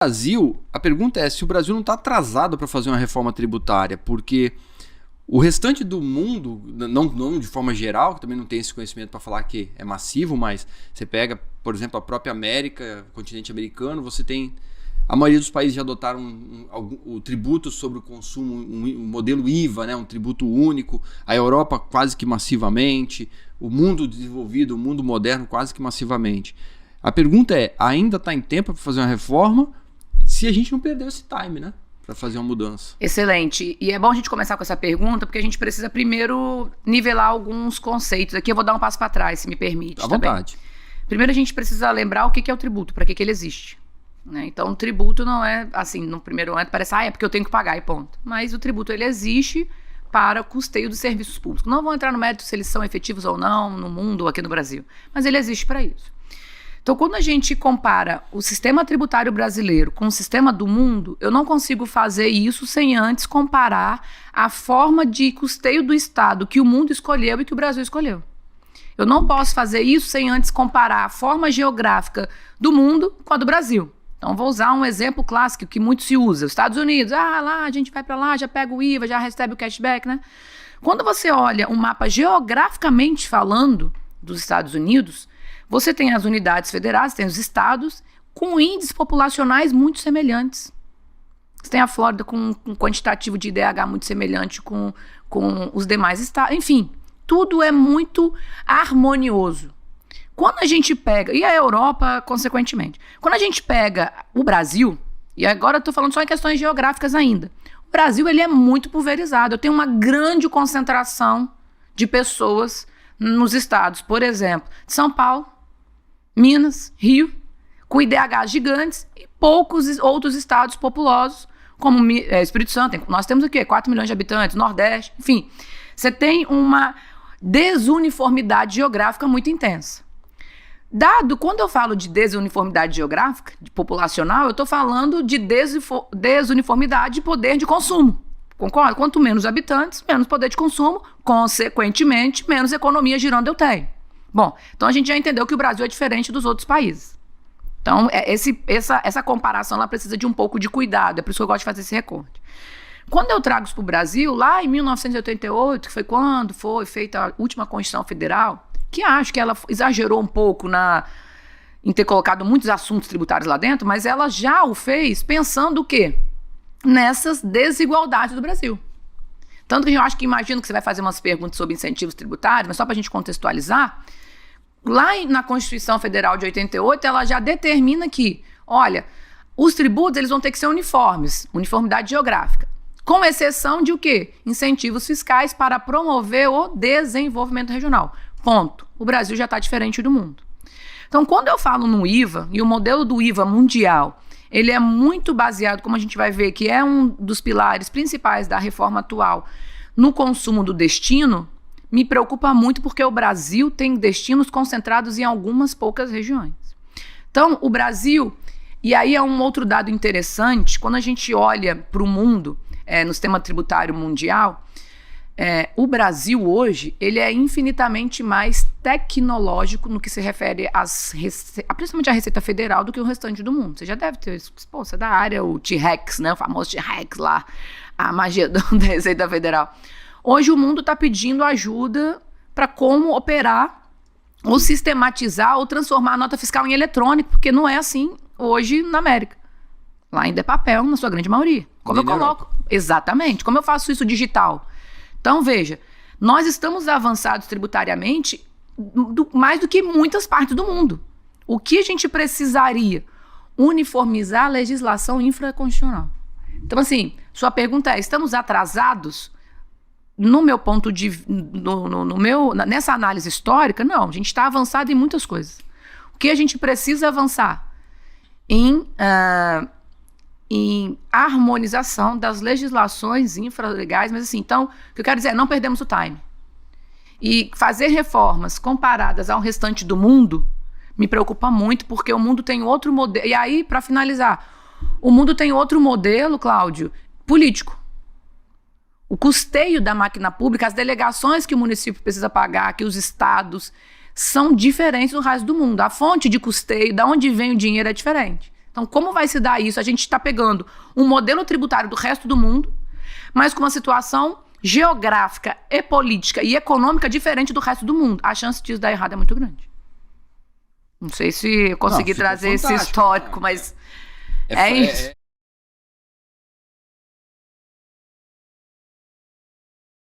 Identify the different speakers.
Speaker 1: Brasil, a pergunta é se o Brasil não está atrasado para fazer uma reforma tributária, porque o restante do mundo, não de forma geral, que também não tem esse conhecimento para falar que é massivo, mas você pega, por exemplo, a própria América, o continente americano, você tem... A maioria dos países já adotaram o tributo sobre o consumo, um modelo IVA, né, um tributo único. A Europa quase que massivamente, o mundo desenvolvido, o mundo moderno quase que massivamente. A pergunta é, ainda está em tempo para fazer uma reforma se a gente não perdeu esse time, né, para fazer uma mudança?
Speaker 2: Excelente. E é bom a gente começar com essa pergunta, porque a gente precisa primeiro nivelar alguns conceitos. Aqui eu vou dar um passo para trás, se me permite.
Speaker 1: À vontade.
Speaker 2: Primeiro a gente precisa lembrar o que é o tributo, para que ele existe. Então, o tributo não é, assim, no primeiro momento parece, é porque eu tenho que pagar e ponto. Mas o tributo, ele existe para custeio dos serviços públicos. Não vou entrar no mérito se eles são efetivos ou não no mundo ou aqui no Brasil, mas ele existe para isso. Então, quando a gente compara o sistema tributário brasileiro com o sistema do mundo, eu não consigo fazer isso sem antes comparar a forma de custeio do Estado que o mundo escolheu e que o Brasil escolheu. Eu não posso fazer isso sem antes comparar a forma geográfica do mundo com a do Brasil. Então, vou usar um exemplo clássico que muito se usa. Os Estados Unidos, lá a gente vai para lá, já pega o IVA, já recebe o cashback, né? Quando você olha um mapa geograficamente falando dos Estados Unidos, você tem as unidades federais, tem os estados com índices populacionais muito semelhantes. Você tem a Flórida com um quantitativo de IDH muito semelhante com os demais estados. Enfim, tudo é muito harmonioso. Quando a gente pega, e a Europa, consequentemente, quando a gente pega o Brasil, e agora eu estou falando só em questões geográficas ainda, o Brasil ele é muito pulverizado. Eu tenho uma grande concentração de pessoas nos estados, por exemplo, de São Paulo, Minas, Rio, com IDHs gigantes e poucos outros estados populosos, como Espírito Santo. Nós temos o quê? 4 milhões de habitantes, Nordeste, enfim. Você tem uma desuniformidade geográfica muito intensa. Quando eu falo de desuniformidade geográfica, de populacional, eu estou falando de desuniformidade de poder de consumo. Concorda? Quanto menos habitantes, menos poder de consumo, consequentemente, menos economia girando eu tenho. Bom, então a gente já entendeu que o Brasil é diferente dos outros países. Então, essa comparação ela precisa de um pouco de cuidado, é por isso que eu gosto de fazer esse recorte. Quando eu trago isso para o Brasil, lá em 1988, que foi quando foi feita a última Constituição Federal, que acho que ela exagerou um pouco em ter colocado muitos assuntos tributários lá dentro, mas ela já o fez pensando o quê? Nessas desigualdades do Brasil. Tanto que eu acho que imagino que você vai fazer umas perguntas sobre incentivos tributários, mas só para a gente contextualizar, lá na Constituição Federal de 88, ela já determina que, olha, os tributos eles vão ter que ser uniformes, uniformidade geográfica, com exceção de o quê? Incentivos fiscais para promover o desenvolvimento regional. Ponto. O Brasil já está diferente do mundo. Então, quando eu falo no IVA, e o modelo do IVA mundial, ele é muito baseado, como a gente vai ver, que é um dos pilares principais da reforma atual, no consumo do destino, me preocupa muito porque o Brasil tem destinos concentrados em algumas poucas regiões. Então, o Brasil, e aí é um outro dado interessante, quando a gente olha para o mundo, no sistema tributário mundial, o Brasil hoje, ele é infinitamente mais tecnológico no que se refere principalmente à Receita Federal do que o restante do mundo. Você já deve ter, você é da área, o T-Rex, né, o famoso T-Rex lá, a Magedon da Receita Federal. Hoje o mundo está pedindo ajuda para como operar ou sistematizar ou transformar a nota fiscal em eletrônico, porque não é assim hoje na América. Lá ainda é papel, na sua grande maioria. Como eu coloco? Exatamente. Como eu faço isso digital? Então, veja, nós estamos avançados tributariamente mais do que muitas partes do mundo. O que a gente precisaria? Uniformizar a legislação infraconstitucional. Então, assim, sua pergunta é, estamos atrasados? No meu ponto de... nessa análise histórica, não. A gente está avançado em muitas coisas. O que a gente precisa avançar? Em harmonização das legislações infralegais, mas assim, então, o que eu quero dizer é, não perdemos o time. E fazer reformas comparadas ao restante do mundo me preocupa muito, porque o mundo tem outro modelo, e aí, para finalizar, o mundo tem outro modelo, Cláudio, político. O custeio da máquina pública, as delegações que o município precisa pagar, que os estados, são diferentes do resto do mundo. A fonte de custeio, de onde vem o dinheiro é diferente. Então, como vai se dar isso? A gente está pegando um modelo tributário do resto do mundo, mas com uma situação geográfica, e política e econômica diferente do resto do mundo. A chance disso dar errado é muito grande. Não sei se eu consegui trazer esse histórico, mas é isso.